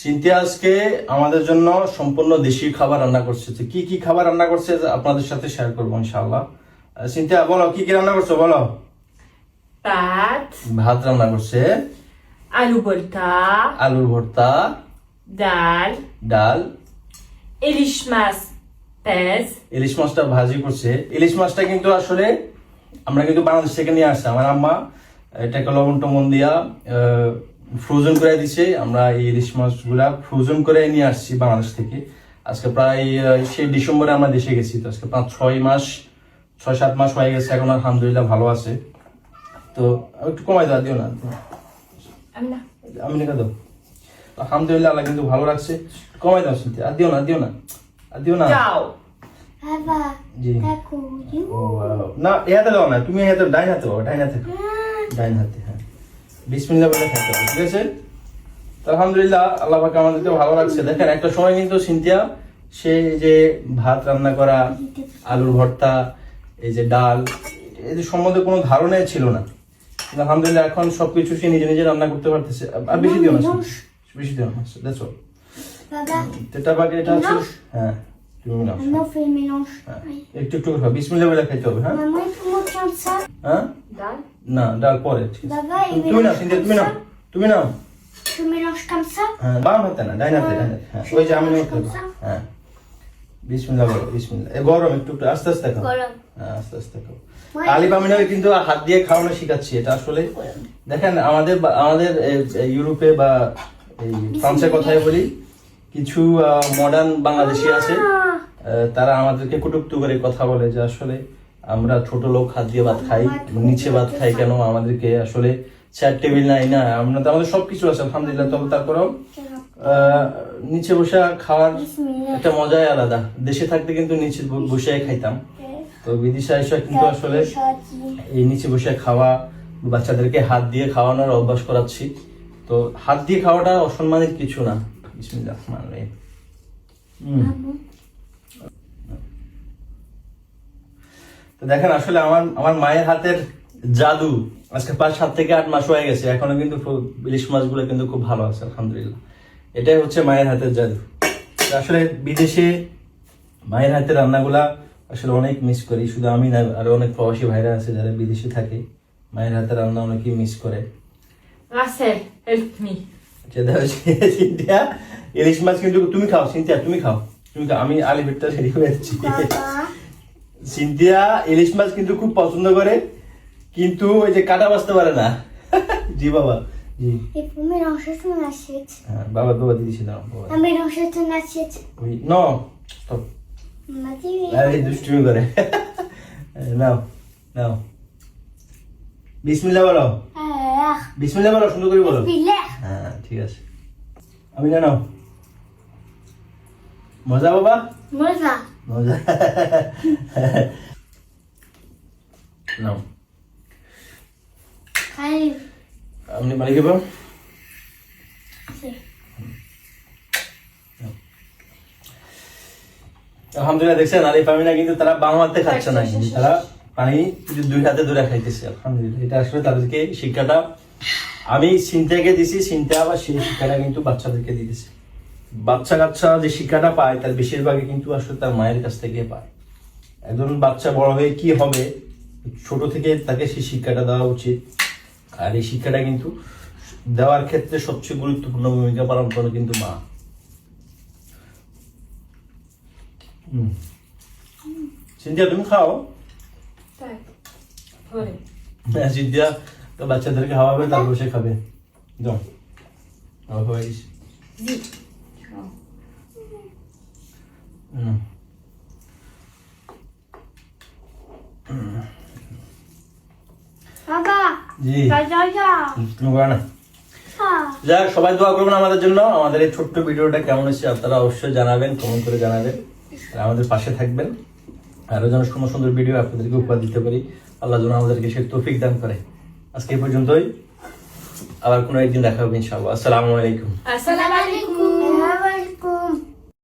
Cynthia আজকে আমাদের জন্য সম্পূর্ণ দেশি খাবার রান্না করছে। তো কি কি খাবার রান্না করছে আপনাদের সাথে শেয়ার করবো ইনশাআল্লাহ। সিনথিয়া বলো কি কি রান্না করছো বলো। ভাত, ভাত রান্না করছে, আলু ভর্তা, আলুর ভর্তা, ডাল, ডাল, ইলিশ মাছ পেঁয়াজ, ইলিশ মাছটা ভাজি করছে। ইলিশ মাছটা কিন্তু আসলে আমরা কিন্তু বাংলাদেশ থেকে নিয়ে আসছি। আমার আম্মা এটাকে লবণ টমন দিয়া ফ্রোজেন করে দিছে। আমরা এই ইলিশ মাছগুলা ফ্রোজেন করে নিয়ে আসছি বাংলাদেশ থেকে। আজকে প্রায় সেই ডিসেম্বরে আমরা দেশে গেছি। তো আজকে 6-7 মাস হয়ে গেছে। এখন আলহামদুলিল্লাহ ভালো আছে। তো একটু কমাই দাও, দিও না, আমি লেখা দাও। আলহামদুলিল্লাহ আল্লাহ কিন্তু ভালো রাখছে। কমাই দাও শুনতে, আর দিও না, দিও না, আর দিও না। যাও বাবা জি দেখো ও না, এহাতে দাও না, তুমি এহাতে ডাইন হাতে বাবা, ডাইন হাতে খাও। ডাইন হাতে, হ্যাঁ। বিসমিল্লাহ বলে খাইতে হবে, ঠিক আছে? তো আলহামদুলিল্লাহ আল্লাহ পাক আমাদেরকে ভালো রাখছে। দেখেন একটা সময় কিন্তু সিনথিয়া সেই যে ভাত রান্না করা, আলুর ভর্তা, এই যে ডাল, এই যে সম্বন্ধে কোনো ধারণাই ছিল না। কিন্তু আলহামদুলিল্লাহ এখন সবকিছু সে নিজে নিজে রান্না করতে পারতেছে। আর বেশি দিও না, বেশি দিও না, দেখো বাবা এটা বাকি, এটা আছে, হ্যাঁ তুমি নাও। no fais mélange হ্যাঁ, একটু একটু করে খাও, বিসমিল্লাহ বলে খাইতে হবে, হ্যাঁ। maman il faut comme ça হ্যাঁ ডাল, না, ডাল পরে, ঠিক আছে। বাবা il তুমি নাও mélange সিনথিয়া, comme তুমি নাও, ça তুমি নাও। tu mélanges comme ça হ্যাঁ, বাম হাতে না, ডাইন হাতে, ডাইন হাতে, হ্যাঁ। ওই যে আমি নাও খাবো, হ্যাঁ। বিসমিল্লাহ বলো, বিসমিল্লাহ। এ গরম, একটু একটু আস্তে আস্তে খাও, গরম হ্যাঁ, আস্তে আস্তে খাও। আলিফ আমিনাকে কিন্তু হাত দিয়ে খাওয়ানো শিখাচ্ছি। এটা আসলে দেখেন আমাদের আমাদের ইউরোপে বা এই ফ্রান্সের কথাই বলি, কিছু মডার্ন বাংলাদেশি আছে, তারা আমাদেরকে কটূক্তি করে কথা বলে যে আসলে আমরা ছোট লোক হাত দিয়ে ভাত খাই, নিচে ভাত খাই কেন, আমাদেরকে আসলে চেয়ার টেবিল নাই না, আমরা তো আমাদের সবকিছু আছে আলহামদুলিল্লাহ। তবে তারপরেও নিচে বসে খাওয়ার একটা মজাই আলাদা। দেশে থাকতে কিন্তু নিচে বসে খাইতাম, তো বিদেশে এসে কিন্তু আসলে এই নিচে বসে খাওয়া, বাচ্চাদেরকে হাত দিয়ে খাওয়ানোর অভ্যাস করাচ্ছি। তো হাত দিয়ে খাওয়াটা অসম্মানের কিছু না। বিসমিল্লাহ রহমানির রহিম। তো দেখেন আসলে আমার মায়ের হাতের জাদু আজকে 7 থেকে 8 মাস হয়ে গেছে, এখনো কিন্তু ইলিশ মাছগুলো কিন্তু খুব ভালো আছে আলহামদুলিল্লাহ। এটাই হচ্ছে মায়ের হাতের জাদু। আসলে বিদেশে মায়ের হাতের রান্নাগুলা আসলে অনেক মিস করি। শুধু আমি না, আরো অনেক প্রবাসী ভাইরা আছে যারা বিদেশে থাকে, মায়ের হাতের রান্না অনেকেই মিস করে। Russell help me. সেটা হচ্ছে সিনথিয়া ইলিশ মাছ কিন্তু তুমি খাও, সিনথিয়া তুমি খাও, তুমি খাও, আমি আলিফেরটা রেডি করে দিচ্ছি। সিনথিয়া ইলিশ মাছ কিন্তু খুব পছন্দ করে, কিন্তু ওই যে কাটা বাঁচতে পারে না। জি বাবা, জি। il faut mélanger ton assiette হ্যাঁ, বাবা দিয়েছি, দাও বাবা। mélanger ton assiette ওই নো স্টপ, m'a dit আরে দুষ্টুমি করে। নাও নাও, বিসমিল্লাহ বলো, alors বিসমিল্লাহ বলো, সুন্দর করে বলো। bismillah হ্যাঁ ঠিক আছে, আমি না নাও। মজা বাবা, মজা মজা। নাও, খাই আপনি মালিক বাবা। আলহামদুলিল্লাহ দেখছেন আলিফ আমিনা কিন্তু তারা বাম হাতে খাচ্ছে না, কিন্তু তারা পানি দুই হাতে ধরে খাইতেছে আলহামদুলিল্লাহ। এটা আসলে তাদেরকে শিক্ষাটা আমি সিনথিয়াকে দিছি, সিনথিয়া আবার সেই শিক্ষাটা কিন্তু বাচ্চাদেরকে দিতেছে। বাচ্চা কাচ্চা যে শিক্ষাটা পায় তার বেশিরভাগই কিন্তু আসলে তার মায়ের কাছ থেকে পায়। একজন বাচ্চা বড় হয়ে কি হবে, ছোট থেকে তাকে সেই শিক্ষাটা দেওয়া উচিত। আর এই শিক্ষাটা কিন্তু দেওয়ার ক্ষেত্রে সবচেয়ে গুরুত্বপূর্ণ ভূমিকা পালন করে কিন্তু মা। সিনথিয়া তুমি খাও, তাই পরে সিনথিয়া তো বাচ্চাদেরকে খাওয়াবে, তারপর সে খাবে। যাও হয়ে গেছে। জি বাবা জি যা তুমি করো না। যাক, সবাই দোয়া করবেন আমাদের জন্য। আমাদের এই ছোট্ট ভিডিওটা কেমন হচ্ছে আপনারা অবশ্যই জানাবেন, কমেন্ট করে জানাবেন, আর আমাদের পাশে থাকবেন। আরো যেন সুন্দর সুন্দর ভিডিও আপনাদেরকে উপহার দিতে পারি, আল্লাহ যেন আমাদেরকে সে তৌফিক দান করে। আজকে এই পর্যন্তই, আবার কোনো একদিন দেখা হবে ইনশাআল্লাহ। আসসালামু আলাইকুম। আসসালামু আলাইকুম। আসসালামু আলাইকুম